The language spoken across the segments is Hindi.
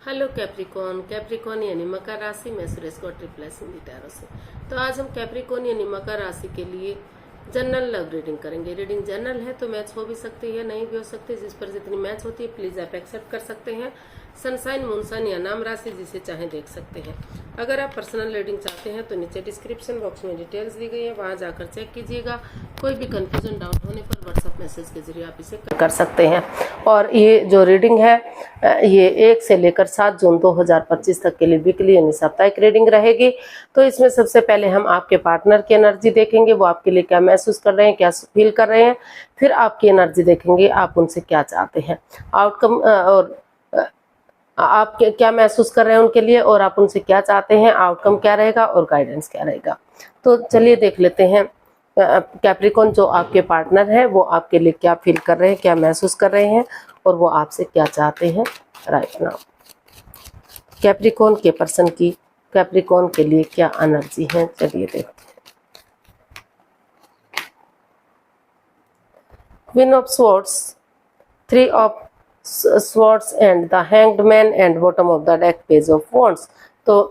Hello Capricorn. कैप्रिकॉन यानी मकर राशि में सुरेश को ट्रिप्लस हिंदी टैरो से। तो आज हम कैप्रिकॉन यानी मकर राशि के लिए जनरल लव रीडिंग करेंगे। रीडिंग जनरल है तो मैच हो भी सकती है, नहीं भी हो सकती। जिस पर जितनी मैच होती है प्लीज आप एक्सेप्ट कर सकते हैं। सनसाइन, मूनसाइन या नाम राशि जिसे चाहे देख सकते हैं। अगर आप पर्सनल रीडिंग चाहते हैं तो नीचे डिस्क्रिप्शन बॉक्स में डिटेल्स दी गई है, वहां जाकर चेक कीजिएगा। कोई भी कंफ्यूजन डाउट होने पर व्हाट्सएप मैसेज के जरिए आप इसे कर सकते हैं। और ये जो रीडिंग है ये 1 से लेकर 7 जून 2025 तक के लिए वीकली यानी साप्ताहिक रीडिंग रहेगी। तो इसमें सबसे पहले हम आपके पार्टनर की एनर्जी देखेंगे, वो आपके लिए क्या महसूस कर रहे हैं, क्या फील कर रहे हैं। फिर आपकी एनर्जी देखेंगे, आप उनसे क्या चाहते हैं, आउटकम और आप क्या महसूस कर रहे हैं उनके लिए और आप उनसे क्या चाहते हैं, आउटकम क्या रहेगा और गाइडेंस क्या रहेगा। तो चलिए देख लेते हैं कैप्रिकॉन जो आपके पार्टनर है वो आपके लिए क्या फील कर रहे हैं, क्या महसूस कर रहे हैं और वो आपसे क्या चाहते हैं राइट नाउ। कैप्रिकॉन के पर्सन की कैप्रिकॉन के लिए क्या एनर्जी है, चलिए देखते हैं। Queen of swords, 3 of swords and the hanged man and bottom of the deck page of wands. तो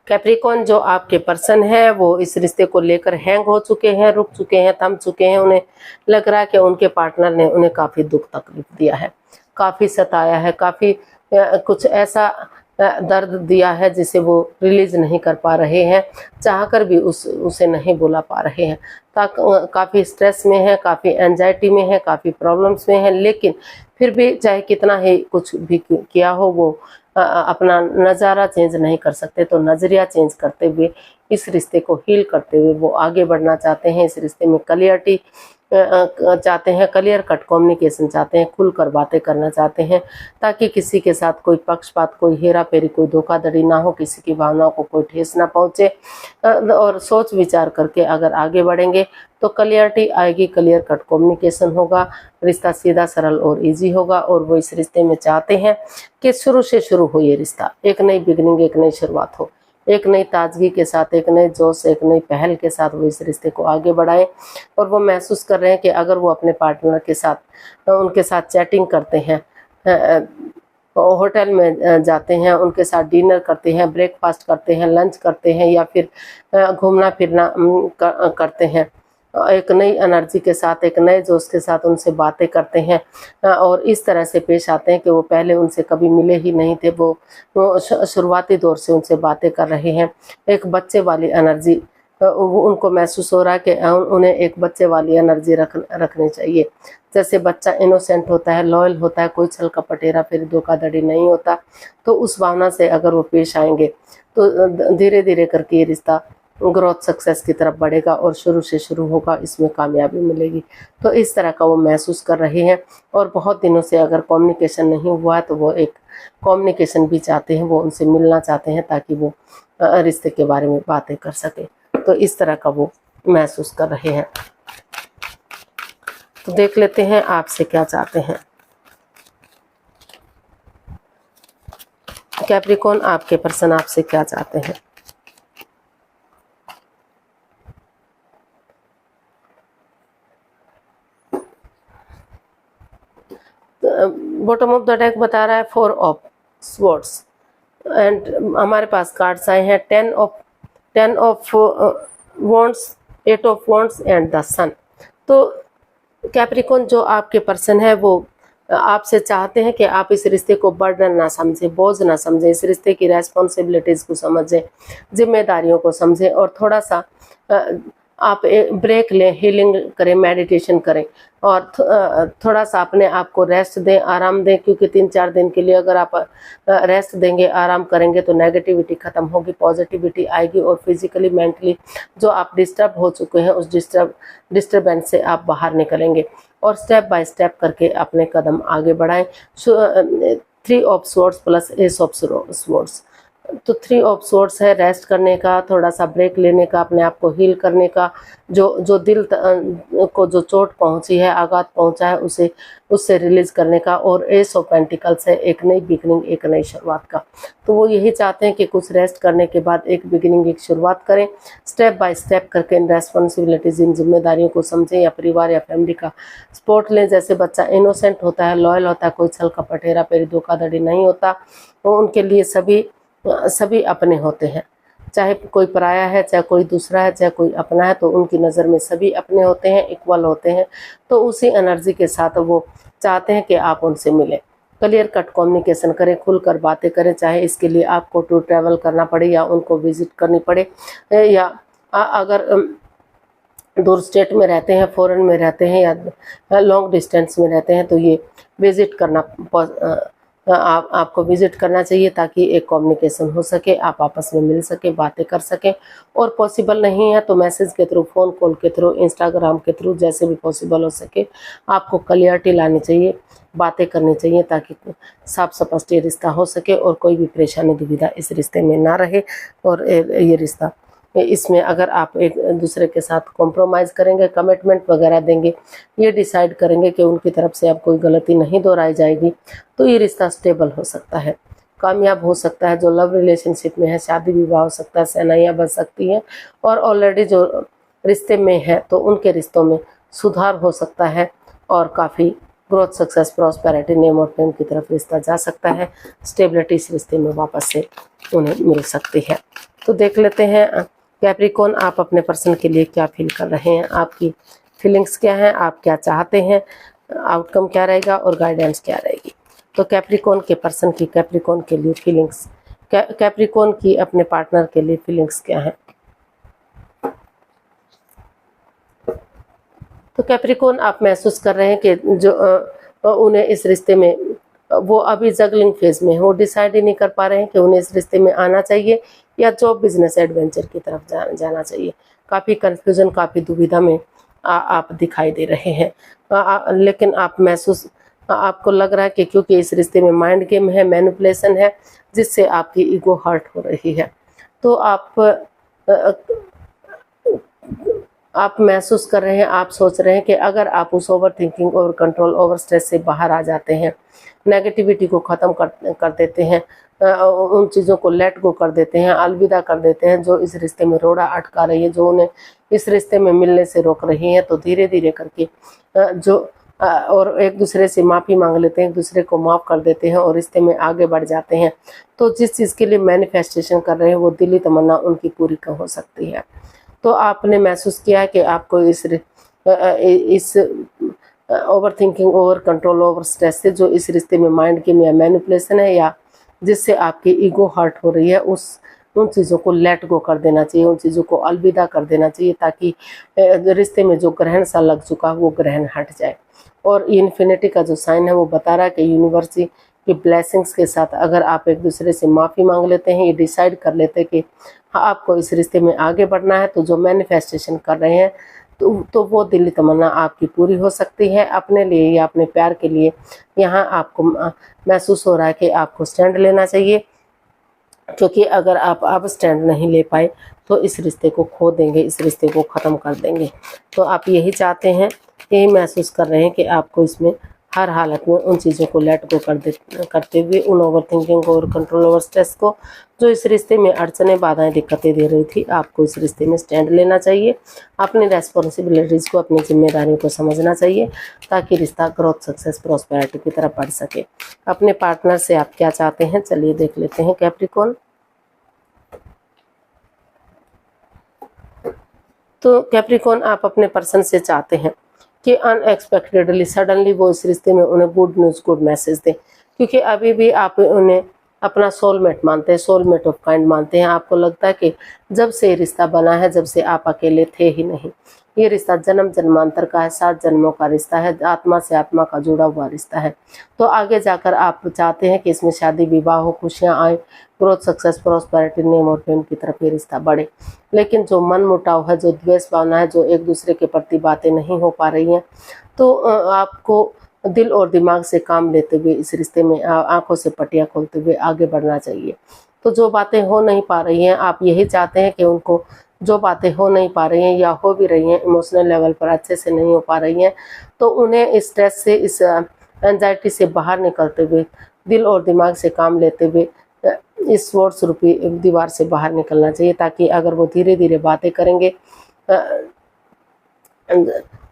कैप्रिकॉन जो आपके पर्सन है वो इस रिश्ते को लेकर हैंग हो चुके हैं, रुक चुके हैं, थम चुके हैं। उन्हें लग रहा है कि उनके पार्टनर ने उन्हें काफ़ी दुख तकलीफ दिया है, काफ़ी सताया है, काफ़ी कुछ ऐसा दर्द दिया है जिसे वो रिलीज नहीं कर पा रहे हैं, चाहकर भी उसे नहीं बुला पा रहे हैं। काफ़ी स्ट्रेस में है, काफ़ी एंजाइटी में है, काफ़ी प्रॉब्लम्स में है। लेकिन फिर भी चाहे कितना ही कुछ भी किया हो वो अपना नज़ारा चेंज नहीं कर सकते। तो नज़रिया चेंज करते हुए, इस रिश्ते को हील करते हुए वो आगे बढ़ना चाहते हैं। इस रिश्ते में क्लियरिटी चाहते हैं, क्लियर कट कम्युनिकेशन चाहते हैं, खुलकर बातें करना चाहते हैं ताकि किसी के साथ कोई पक्षपात, कोई हेरा फेरी, कोई धोखाधड़ी ना हो, किसी की भावनाओं को कोई ठेस ना पहुंचे। और सोच विचार करके अगर आगे बढ़ेंगे तो क्लियरिटी आएगी, क्लियर कट कम्युनिकेशन होगा, रिश्ता सीधा सरल और इजी होगा। और वो इस रिश्ते में चाहते हैं कि शुरू से शुरू हो ये रिश्ता, एक नई बिगनिंग, एक नई शुरुआत हो, एक नई ताजगी के साथ, एक नए जोश, एक नई पहल के साथ वो इस रिश्ते को आगे बढ़ाएं। और वो महसूस कर रहे हैं कि अगर वो अपने पार्टनर के साथ उनके साथ चैटिंग करते हैं, होटल में जाते हैं, उनके साथ डिनर करते हैं, ब्रेकफास्ट करते हैं, लंच करते हैं या फिर घूमना फिरना करते हैं, एक नई एनर्जी के साथ, एक नए जोश के साथ उनसे बातें करते हैं और इस तरह से पेश आते हैं कि वो पहले उनसे कभी मिले ही नहीं थे। वो शुरुआती दौर से उनसे बातें कर रहे हैं। एक बच्चे वाली एनर्जी उनको महसूस हो रहा है कि उन्हें एक बच्चे वाली एनर्जी रखनी चाहिए। जैसे बच्चा इनोसेंट होता है, लॉयल होता है, कोई छल कपट, हेरा फेरी, धोखाधड़ी नहीं होता। तो उस भावना से अगर वो पेश आएंगे तो धीरे धीरे करके ये रिश्ता ग्रोथ सक्सेस की तरफ बढ़ेगा और शुरू से शुरू होगा, इसमें कामयाबी मिलेगी। तो इस तरह का वो महसूस कर रहे हैं। और बहुत दिनों से अगर कम्युनिकेशन नहीं हुआ है तो वो एक कम्युनिकेशन भी चाहते हैं, वो उनसे मिलना चाहते हैं ताकि वो रिश्ते के बारे में बातें कर सके। तो इस तरह का वो महसूस कर रहे हैं। तो देख लेते हैं आपसे क्या चाहते हैं कैप्रिकॉन, आपके पर्सन आपसे क्या चाहते हैं। बॉटम ऑफ द डेक बता रहा है 4 ऑफ स्वॉर्ड्स एंड हमारे पास कार्ड्स आए हैं 10 of wands, 8 of wands and the sun. तो कैप्रिकॉन जो आपके पर्सन है वो आपसे चाहते हैं कि आप इस रिश्ते को बर्डन ना समझें, बोझ ना समझें, इस रिश्ते की रेस्पॉन्सिबिलिटीज को समझें, जिम्मेदारियों को समझें और थोड़ा सा आप ब्रेक लें, हीलिंग करें, मेडिटेशन करें और थोड़ा सा अपने आप को रेस्ट दें, आराम दें। क्योंकि 3-4 दिन के लिए अगर आप रेस्ट देंगे, आराम करेंगे तो नेगेटिविटी खत्म होगी, पॉजिटिविटी आएगी और फिजिकली मेंटली जो आप डिस्टर्ब हो चुके हैं उस डिस्टर्बेंस से आप बाहर निकलेंगे और स्टेप बाय स्टेप करके अपने कदम आगे बढ़ाएं। 3 of swords plus S of swords, तो 3 ऑफ सोर्ड्स है रेस्ट करने का, थोड़ा सा ब्रेक लेने का, अपने आप को हील करने का, जो दिल को जो चोट पहुंची है, आघात पहुंचा है, उसे उससे रिलीज करने का। और एस ऑफ पेंटिकल्स है एक नई बिगनिंग, एक नई शुरुआत का। तो वो यही चाहते हैं कि कुछ रेस्ट करने के बाद एक बिगिनिंग, एक शुरुआत करें, स्टेप बाय स्टेप करके इन रेस्पॉन्सिबिलिटीज, इन जिम्मेदारियों को समझें, या परिवार या फैमिली का सपोर्ट लें। जैसे बच्चा इनोसेंट होता है, लॉयल होता है, कोई छल कपट हेरा फेरी धोखाधड़ी नहीं होता, तो उनके लिए सभी अपने होते हैं, चाहे कोई पराया है, चाहे कोई दूसरा है, चाहे कोई अपना है, तो उनकी नज़र में सभी अपने होते हैं, इक्वल होते हैं। तो उसी एनर्जी के साथ वो चाहते हैं कि आप उनसे मिलें, क्लियर कट कम्युनिकेशन करें, खुलकर बातें करें, चाहे इसके लिए आपको टूर ट्रैवल करना पड़े या उनको विजिट करनी पड़े, या अगर दूर स्टेट में रहते हैं, फॉरेन में रहते हैं, या लॉन्ग डिस्टेंस में रहते हैं, तो ये विजिट करना आपको विजिट करना चाहिए, ताकि एक कम्युनिकेशन हो सके, आप आपस में मिल सके, बातें कर सकें। और पॉसिबल नहीं है तो मैसेज के थ्रू, फ़ोन कॉल के थ्रू, इंस्टाग्राम के थ्रू, जैसे भी पॉसिबल हो सके आपको क्लियरिटी लानी चाहिए, बातें करनी चाहिए, ताकि साफ स्पष्ट ये रिश्ता हो सके और कोई भी परेशानी दुविधा इस रिश्ते में ना रहे। और ये रिश्ता, इसमें अगर आप एक दूसरे के साथ कॉम्प्रोमाइज़ करेंगे, कमिटमेंट वगैरह देंगे, ये डिसाइड करेंगे कि उनकी तरफ से अब कोई गलती नहीं दोहराई जाएगी, तो ये रिश्ता स्टेबल हो सकता है, कामयाब हो सकता है। जो लव रिलेशनशिप में है, शादी विवाह हो सकता है, सेनाइयाँ बन सकती हैं, और ऑलरेडी जो रिश्ते में है तो उनके रिश्तों में सुधार हो सकता है, और काफ़ी ग्रोथ, सक्सेस, प्रॉस्पेरिटी, नेम और फेम की तरफ रिश्ता जा सकता है। स्टेबिलिटी इस रिश्ते में वापस से उन्हें मिल सकती है। तो देख लेते हैं कैप्रिकॉर्न, आप अपने पर्सन के लिए क्या फील कर रहे हैं, आपकी फीलिंग्स क्या हैं, आप क्या चाहते हैं, आउटकम क्या रहेगा और गाइडेंस क्या रहेगी। तो कैप्रिकॉर्न के पर्सन की कैप्रिकॉर्न के लिए फीलिंग्स, कैप्रिकॉर्न की अपने पार्टनर के लिए फीलिंग्स क्या है। तो कैप्रिकॉर्न, आप महसूस कर रहे हैं कि जो उन्हें इस रिश्ते में, वो अभी जगलिंग फेज में, वो डिसाइड ही नहीं कर पा रहे हैं कि उन्हें इस रिश्ते में आना चाहिए या जॉब, बिजनेस, एडवेंचर की तरफ जाना चाहिए। काफ़ी कन्फ्यूजन, काफ़ी दुविधा में आप दिखाई दे रहे हैं। लेकिन आपको लग रहा है कि क्योंकि इस रिश्ते में माइंड गेम है, मैनिपुलेशन है, जिससे आपकी ईगो हर्ट हो रही है। तो आप महसूस कर रहे हैं, आप सोच रहे हैं कि अगर आप उस over thinking, over control, over stress से बाहर आ जाते हैं, नेगेटिविटी को ख़त्म कर देते हैं, उन चीज़ों को लेट गो कर देते हैं, अलविदा कर देते हैं जो इस रिश्ते में रोड़ा अटका रही है, जो उन्हें इस रिश्ते में मिलने से रोक रही हैं, तो धीरे धीरे करके और एक दूसरे से माफ़ी मांग लेते हैं, एक दूसरे को माफ़ कर देते हैं और रिश्ते में आगे बढ़ जाते हैं। तो जिस चीज़ के लिए मैनिफेस्टेशन कर रहे हैं, वो दिली तमन्ना उनकी पूरी हो सकती है। तो आपने महसूस किया है कि आपको इस over thinking, over control, over stress से, जो इस रिश्ते में माइंड गेम या मैनिपुलेशन है, या जिससे आपकी ईगो हर्ट हो रही है, उन चीज़ों को लेट गो कर देना चाहिए, उन चीज़ों को अलविदा कर देना चाहिए, ताकि रिश्ते में जो ग्रहण सा लग चुका वो ग्रहण हट जाए। और इन्फिनिटी का जो साइन है वो बता रहा है कि यूनिवर्स की ब्लेसिंग्स के साथ अगर आप एक दूसरे से माफ़ी मांग लेते हैं, ये डिसाइड कर लेते हैं कि हाँ, आपको इस रिश्ते में आगे बढ़ना है, तो जो मैनिफेस्टेशन कर रहे हैं तो वो दिली तमन्ना आपकी पूरी हो सकती है, अपने लिए या अपने प्यार के लिए। यहाँ आपको महसूस हो रहा है कि आपको स्टैंड लेना चाहिए, क्योंकि अगर आप अब स्टैंड नहीं ले पाए तो इस रिश्ते को खो देंगे, इस रिश्ते को ख़त्म कर देंगे। तो आप यही चाहते हैं, यही महसूस कर रहे हैं कि आपको इसमें हर हालत में उन चीज़ों को लेट गो करते हुए, उन ओवर थिंकिंग और कंट्रोल ओवर स्ट्रेस को, जो इस रिश्ते में अड़चने, बाधाएं, दिक्कतें दे रही थी, आपको इस रिश्ते में स्टैंड लेना चाहिए, अपनी रेस्पॉन्सिबिलिटीज़ को, अपनी जिम्मेदारियों को समझना चाहिए, ताकि रिश्ता ग्रोथ, सक्सेस, प्रॉस्पेरिटी की तरफ बढ़ सके। अपने पार्टनर से आप क्या चाहते हैं, चलिए देख लेते हैं कैप्रिकॉर्न। तो कैप्रिकॉर्न, आप अपने पर्सन से चाहते हैं कि अनएक्सपेक्टेडली, सडनली वो इस रिश्ते में उन्हें गुड न्यूज़, गुड मैसेज दें, क्योंकि अभी भी आप उन्हें अपना सोलमेट मानते हैं, सोलमेट ऑफ काइंड मानते हैं। आपको लगता है कि जब से ये रिश्ता बना है, जब से आप अकेले थे ही नहीं, ये रिश्ता जन्म जन्मांतर का है, 7 जन्मों का रिश्ता है, आत्मा से आत्मा का जुड़ा हुआ रिश्ता है। तो आगे जाकर आप चाहते हैं कि इसमें शादी विवाह हो, खुशियाँ आए, ग्रोथ, सक्सेस, प्रॉस्पेरिटी, नेम और फेम की तरफ ये रिश्ता बढ़े। लेकिन जो मन मुटाव है, जो द्वेष भावना है, जो एक दूसरे के प्रति बातें नहीं हो पा रही हैं, तो आपको दिल और दिमाग से काम लेते हुए इस रिश्ते में आंखों से पट्टियां खोलते हुए आगे बढ़ना चाहिए। तो जो बातें हो नहीं पा रही हैं, आप यही चाहते हैं कि उनको जो बातें हो नहीं पा रही हैं या हो भी रही हैं, इमोशनल लेवल पर अच्छे से नहीं हो पा रही हैं, तो उन्हें इस स्ट्रेस से, इस एंजाइटी से बाहर निकलते हुए, दिल और दिमाग से काम लेते हुए इस वोट्स रूपी दीवार से बाहर निकलना चाहिए, ताकि अगर वो धीरे धीरे बातें करेंगे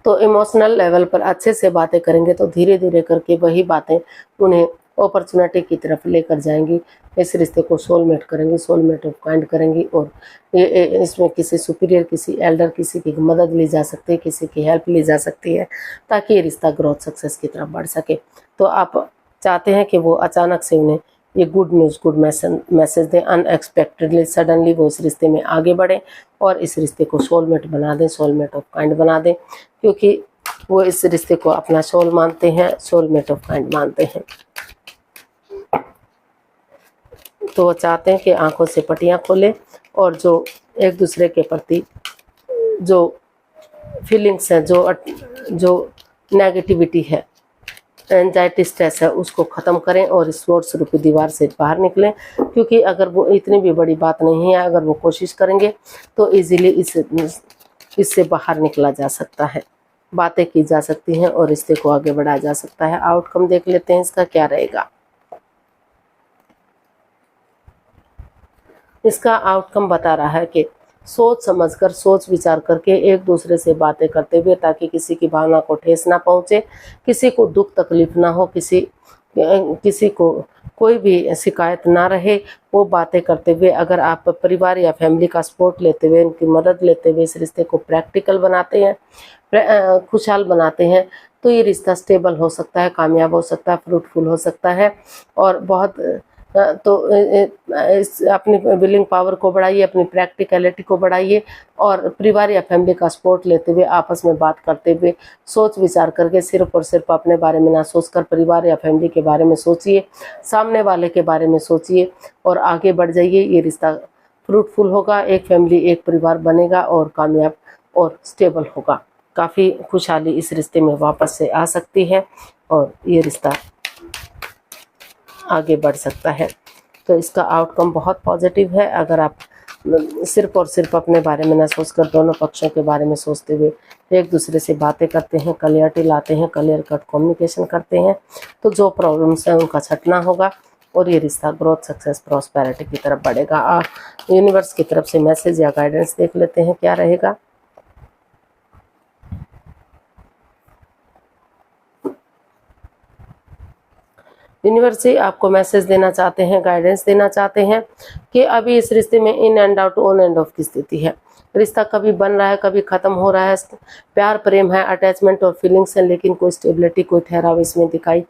तो इमोशनल लेवल पर अच्छे से बातें करेंगे तो धीरे धीरे करके वही बातें उन्हें अपॉर्चुनिटी की तरफ लेकर जाएंगी। इस रिश्ते को सोलमेट करेंगी, सोलमेट ऑफ काइंड करेंगी। और इसमें किसी सुपीरियर, किसी एल्डर, किसी की मदद ली जा सकती है, किसी की हेल्प ली जा सकती है, ताकि ये रिश्ता ग्रोथ सक्सेस की तरफ बढ़ सके। तो आप चाहते हैं कि वो अचानक से उन्हें ये गुड न्यूज़, गुड मैसेज दें, अनएक्सपेक्टेडली, सडनली वो इस रिश्ते में आगे बढ़े और इस रिश्ते को सोलमेट बना दें, सोलमेट ऑफ काइंड बना दें, क्योंकि वो इस रिश्ते को अपना सोल मानते हैं, सोलमेट ऑफ काइंड मानते हैं। तो वो चाहते हैं कि आंखों से पट्टियां खोले और जो एक दूसरे के प्रति जो फीलिंग्स हैं, जो नेगेटिविटी है, एंजाइटी, स्ट्रेस है, उसको ख़त्म करें और इस वोट्स रूपी दीवार से बाहर निकलें। क्योंकि अगर वो इतनी भी बड़ी बात नहीं है, अगर वो कोशिश करेंगे तो इजीली इससे बाहर निकला जा सकता है, बातें की जा सकती हैं और रिश्ते को आगे बढ़ाया जा सकता है। आउटकम देख लेते हैं इसका क्या रहेगा। इसका आउटकम बता रहा है कि सोच समझकर, सोच विचार करके एक दूसरे से बातें करते हुए, ताकि किसी की भावना को ठेस ना पहुंचे, किसी को दुख तकलीफ ना हो, किसी को कोई भी शिकायत ना रहे, वो बातें करते हुए अगर आप परिवार या फैमिली का सपोर्ट लेते हुए, उनकी मदद लेते हुए इस रिश्ते को प्रैक्टिकल बनाते हैं, खुशहाल बनाते हैं, तो ये रिश्ता स्टेबल हो सकता है, कामयाब हो सकता है, फ्रूटफुल हो सकता है। और बहुत तो अपनी विलिंग पावर को बढ़ाइए, अपनी प्रैक्टिकलिटी को बढ़ाइए और परिवार या फैमिली का सपोर्ट लेते हुए, आपस में बात करते हुए, सोच विचार करके, सिर्फ और सिर्फ अपने बारे में ना सोचकर परिवार या फैमिली के बारे में सोचिए, सामने वाले के बारे में सोचिए और आगे बढ़ जाइए। ये रिश्ता फ्रूटफुल होगा, एक फैमिली, एक परिवार बनेगा और कामयाब और स्टेबल होगा। काफ़ी खुशहाली इस रिश्ते में वापस से आ सकती है और ये रिश्ता आगे बढ़ सकता है। तो इसका आउटकम बहुत पॉजिटिव है। अगर आप सिर्फ और सिर्फ अपने बारे में ना सोचकर दोनों पक्षों के बारे में सोचते हुए एक दूसरे से बातें करते हैं, क्लियरिटी लाते हैं, क्लियर कट कम्युनिकेशन करते हैं, तो जो प्रॉब्लम्स हैं उनका छटना होगा और ये रिश्ता ग्रोथ, सक्सेस, प्रॉस्पेरिटी की तरफ बढ़ेगा। यूनिवर्स की तरफ से मैसेज या गाइडेंस देख लेते हैं क्या रहेगा। यूनिवर्स से आपको मैसेज देना चाहते हैं, गाइडेंस देना चाहते हैं कि अभी इस रिश्ते में in and out, on end of की स्थिति है। रिश्ता कभी बन रहा है, कभी ख़त्म हो रहा है, प्यार प्रेम है, अटैचमेंट और फीलिंग्स है, लेकिन कोई स्टेबिलिटी, कोई ठहराव इसमें दिखाई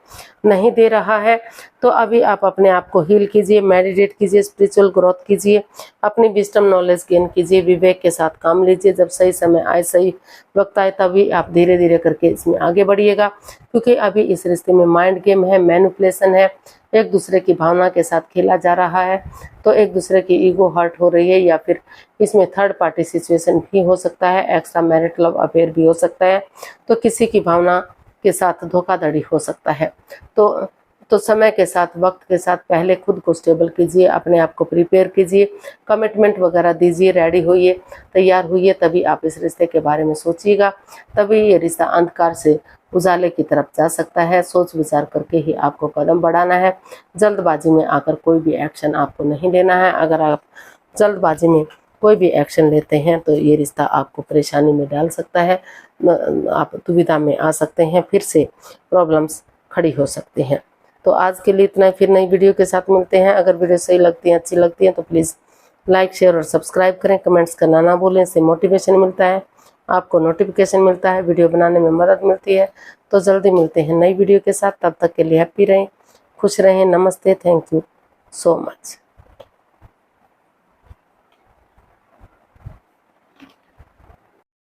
नहीं दे रहा है। तो अभी आप अपने आप को हील कीजिए, मेडिटेट कीजिए, स्पिरिचुअल ग्रोथ कीजिए, अपनी विजडम नॉलेज गेन कीजिए, विवेक के साथ काम लीजिए। जब सही समय आए, सही वक्त आए, तभी आप धीरे धीरे करके इसमें आगे बढ़िएगा। क्योंकि अभी इस रिश्ते में माइंड गेम है, मैनिपुलेशन है, एक दूसरे की भावना के साथ खेला जा रहा है, तो एक दूसरे की ईगो हर्ट हो रही है, या फिर इसमें थर्ड पार्टी सिचुएशन भी हो सकता है, एक्स्ट्रा मैरिटल अफेयर भी हो सकता है, तो किसी की भावना के साथ धोखाधड़ी हो सकता है। तो समय के साथ, वक्त के साथ पहले खुद को स्टेबल कीजिए, अपने आप को प्रिपेयर कीजिए, कमिटमेंट वगैरह दीजिए, रेडी होइए, तैयार होइए, तभी आप इस रिश्ते के बारे में सोचिएगा। तभी ये रिश्ता अंधकार से उजाले की तरफ जा सकता है। सोच विचार करके ही आपको कदम बढ़ाना है। जल्दबाजी में आकर कोई भी एक्शन आपको नहीं लेना है। अगर आप जल्दबाजी में कोई भी एक्शन लेते हैं तो ये रिश्ता आपको परेशानी में डाल सकता है, आप दुविधा में आ सकते हैं, फिर से प्रॉब्लम्स खड़ी हो सकती हैं। तो आज के लिए इतना ही, फिर नई वीडियो के साथ मिलते हैं। अगर वीडियो सही लगती है, अच्छी लगती है, तो प्लीज़ लाइक, शेयर और सब्सक्राइब करें। कमेंट्स करना ना भूलें, इससे मोटिवेशन मिलता है, आपको नोटिफिकेशन मिलता है, वीडियो बनाने में मदद मिलती है। तो जल्दी मिलते हैं नई वीडियो के साथ, तब तक के लिए हैप्पी रहें, खुश रहें। नमस्ते, थैंक यू सो मच।